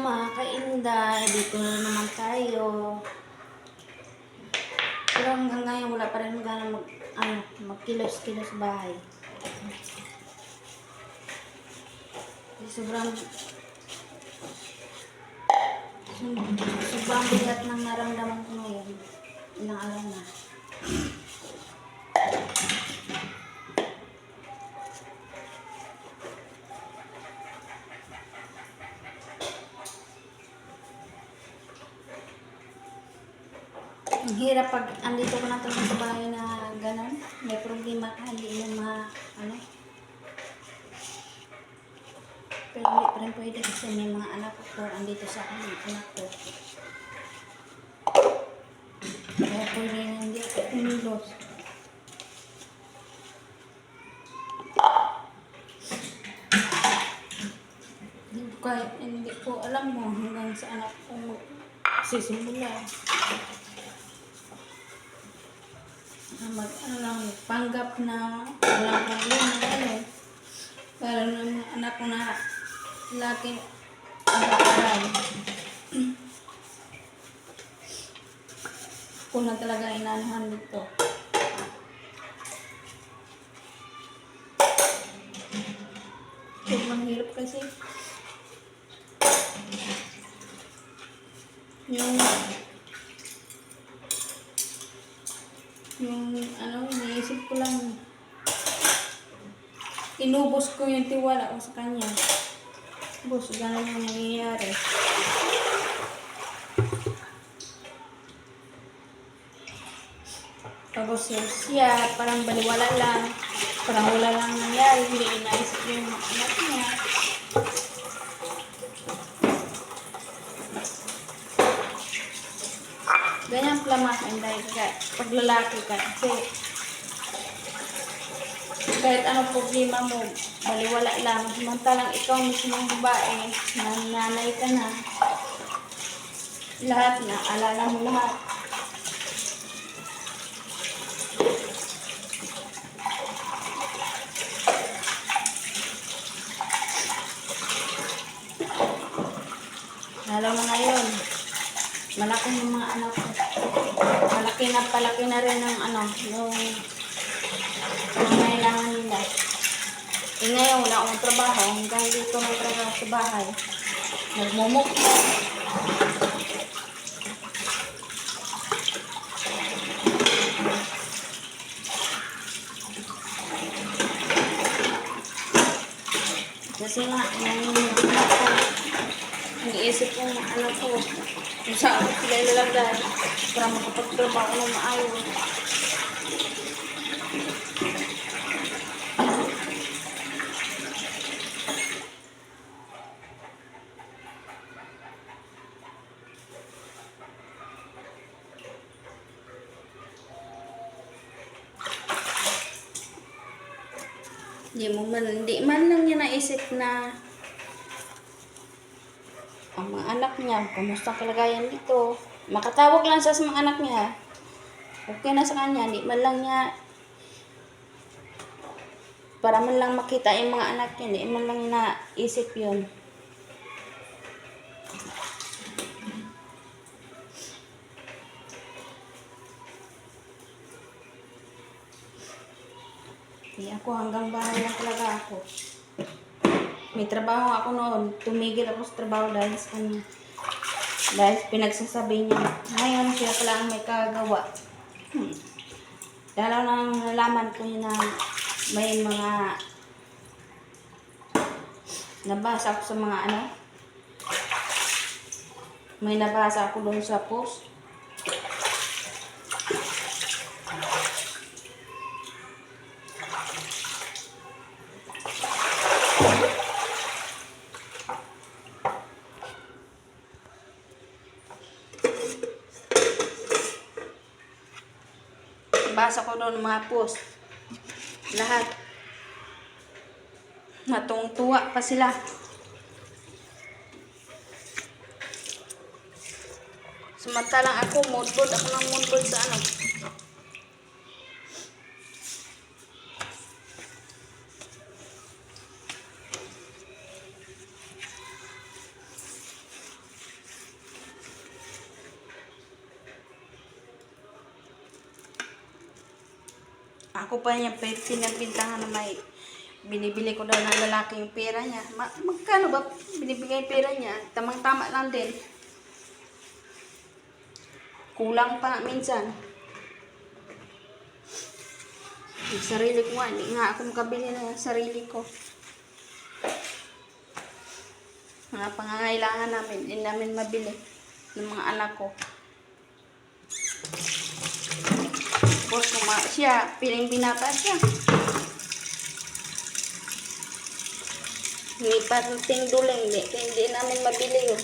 mga kainday, dito na naman tayo. Pero hanggang ngayon wala pa rin gana magkilos-kilos bahay. Sobrang bigat ng naramdaman ko ngayon. Ilang araw na. Ang hirap pag andito ko na ito sa bahay na gano'n. May problema ka, hindi mo pero hindi pa rin pwede kasi may mga anak ko andito sa akin, anak ko. Kaya pwede na hindi ako kumilos. Hindi ko alam mo hanggang sa anak ko sisimula. Panggap na walang problema para ng anak ko na laki ang ko na talaga inaanahan dito. Sobrang hirap kasi yung iniisip ko lang, inubos ko yung tiwala ko sa kanya. Boss, ganun yung nangyayari. Tapos siya, parang baliwala lang, parang wala lang nangyari, hindi inaisip yung anak niya. Ganyan plamahan dahil pag lalaki ka kasi kahit anong problema mo, baliwala lang. Samantalang ikaw mismong babae, nanay ka na, lahat na, alala mo lahat. Lalo na ngayon, malaki ng mga anak ko. Palaki na rin ng yung kailangan nila. Ngayon, wala akong trabaho. Hanggang dito ng trabaho sa bahay. Nagmumuk. Kasi nga, iniisip ko ng anak ko kung saan ako sila ilalagay para makapagtrabaho ng maayos. Hindi man lang niya naisip na ang mga anak niya, kumusta ang kalagayan dito. Makatawag lang siya sa mga anak niya. Okay na sa kanya, hindi man lang niya, para man lang makita yung mga anak niya, hindi man lang naisip yun. Hindi ako, hanggang bahay lang talaga ako. May trabaho ako noon. Tumigil ako sa trabaho dahil sa kanya. Dahil pinagsasabi niya. Ngayon siya pala ang may kagawa. Dahil nang nalaman ko na may mga nabasa ako sa mga may nabasa ako doon sa post. Basa ko doon mga post. Lahat. Natungtuwa pa sila. Samantalang ako, moodboard. Ako ng moodboard sa Ako pa niya pinagbintangan na may binibili ko daw ng lalaki yung pera niya. Magkano ba binibigay yung pera niya? Tamang-tama lang din. Kulang pa minsan. Yung sarili ko nga, hindi nga ako makabili ng sarili ko. Mga pangangailangan namin, hindi namin mabili ng mga anak ko. Tapos siya, piling binata siya. Hindi pa ting duling, hindi namin mabili yun.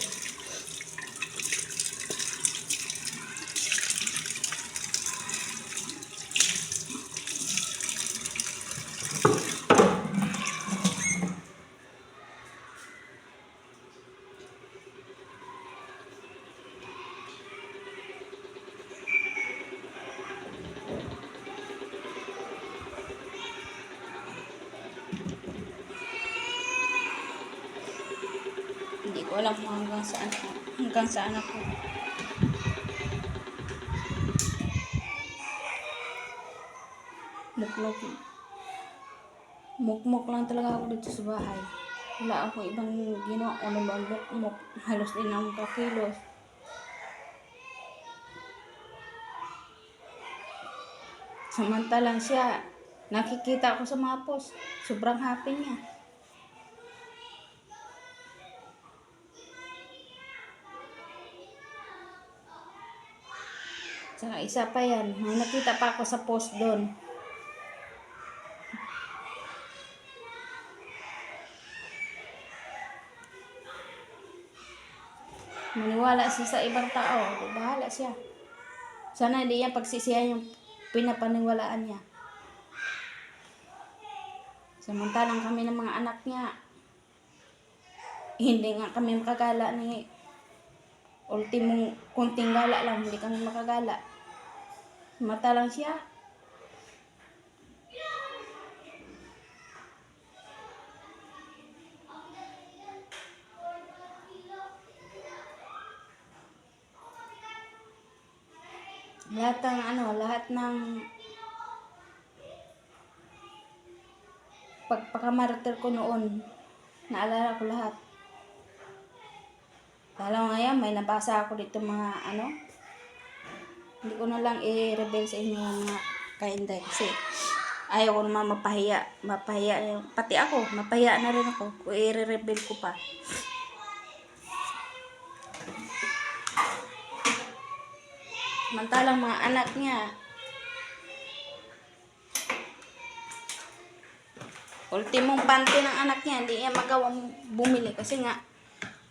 Hindi ko alam kung hanggang saan ako. Mukmok lang talaga ako dito sa bahay. Wala ako ibang ginawa. Ano ba mukmok? Halos din ang kakilos. Samantalang siya, nakikita ko sa mga post. Sobrang happy niya. Saka isa pa yan, may nakita pa ako sa post doon. Maniwala siya sa ibang tao, bahala siya. Sana hindi niya pagsisihan yung pinapaniwalaan niya. Samantalang kami ng mga anak niya, hindi nga kami makagala ni ultimong kunting gala lang, hindi kami makagala. Mata lang siya. Lahat ng pagpakamartir ko noon, naalala ko lahat. Lalo ngayon, may nabasa ako dito mga hindi ko na lang i-reveal sa inyo mga kainday kasi ayaw ko naman mapahiya pati ako, mapahiya na rin ako kung i-reveal ko pa. Samantalang mga anak niya, ultimong panty ng anak niya, hindi niya magawang bumili kasi nga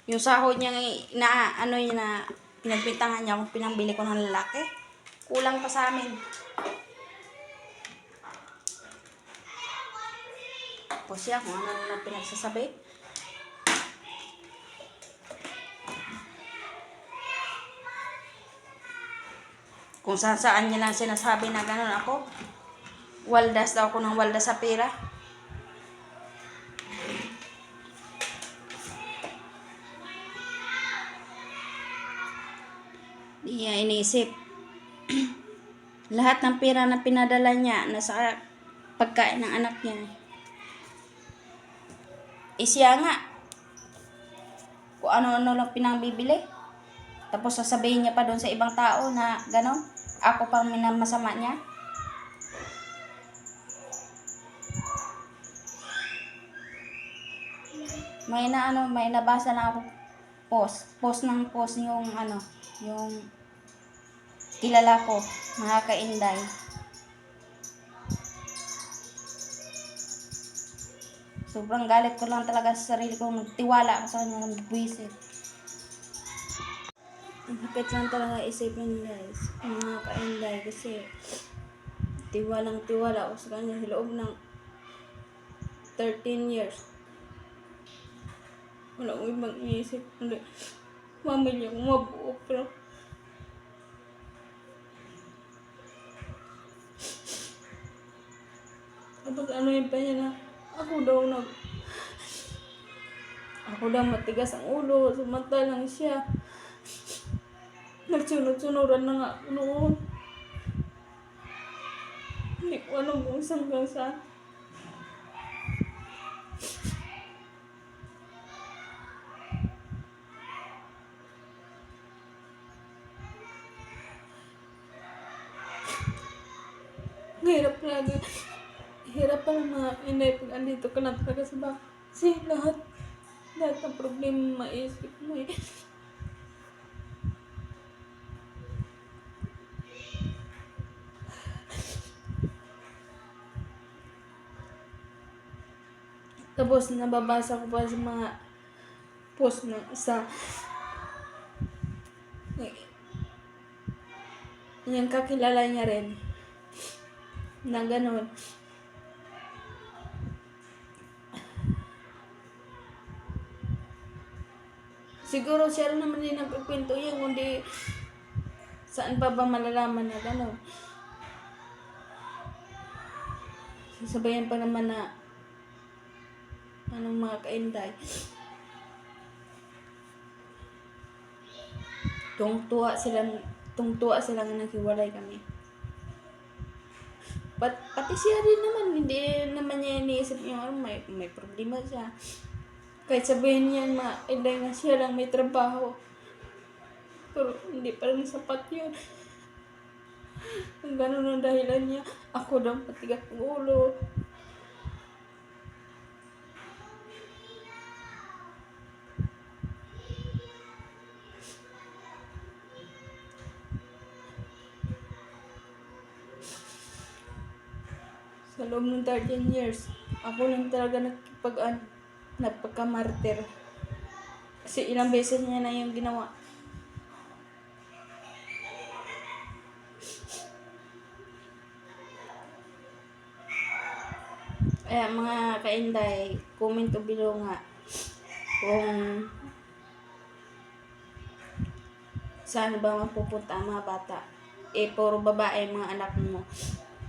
yung sahod niya na pinagbintangan niya kung pinambili ko ng lalaki, kulang pa sa amin. Tapos siya kung ano na pinagsasabi. Kung saan niya lang sinasabi na gano'n ako. Waldas daw ako ng waldas sa pera. Di niya iniisip. Lahat ng pera na pinadala niya nasa pagkain ng anak niya. Siya nga. Kung ano-ano lang pinangbibili. Tapos sasabihin niya pa doon sa ibang tao na gano'n. Ako pang minamasama niya. May nabasa na ako post yung yung kilala ko, mga kainday. Sobrang galit ko lang talaga sa sarili ko, nagtiwala ako sa kanya ng buwisit. Hapit lang talaga isipin guys, mga kainday, kasi tiwalang-tiwala ako sa kanya sa loob ng 13 years. Wala akong ibang iisip, kundi pamilya ko mabuo, pero kapag yung pa niya na ako daw matigas ang ulo, samantalang siya nagsunod-sunuran na nga noon. Hindi ko alam kung saan hanggang saan. Ang hirap lagi. Hirap pa ng mga inay pag andito ka na talaga sa bahay. Kasi lahat ng problema maisip mo eh. Tapos nababasa ko pa sa mga post ng isa. Yung kakilala niya rin. Na ganun. Siguro siya rin naman din nagkikwento yan, kundi saan pa ba malalaman na gano'n. Sasabayan pa naman na anong mga kainday. Tungtuwa silang naghiwalay kami. Pati siya rin naman, hindi naman niya iniisip yung may problema siya. Kahit sabihin niya inday na siya lang may trabaho. Pero hindi pa rin sapat yun. Kung gano'n ang dahilan niya, ako daw patigas ng ulo. Sa loob ng 13 years, ako lang talaga nagpagka-martyr. Kasi ilang beses niya na yung ginawa. Kaya mga kainday, comment below nga kung saan ba mapupunta ang mga bata. Puro babae mga anak mo.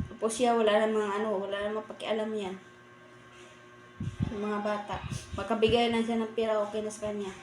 Tapos siya wala namang pakialam yan. Yung mga bata. Makabigay lang siya ng pera, okay na sa kanya.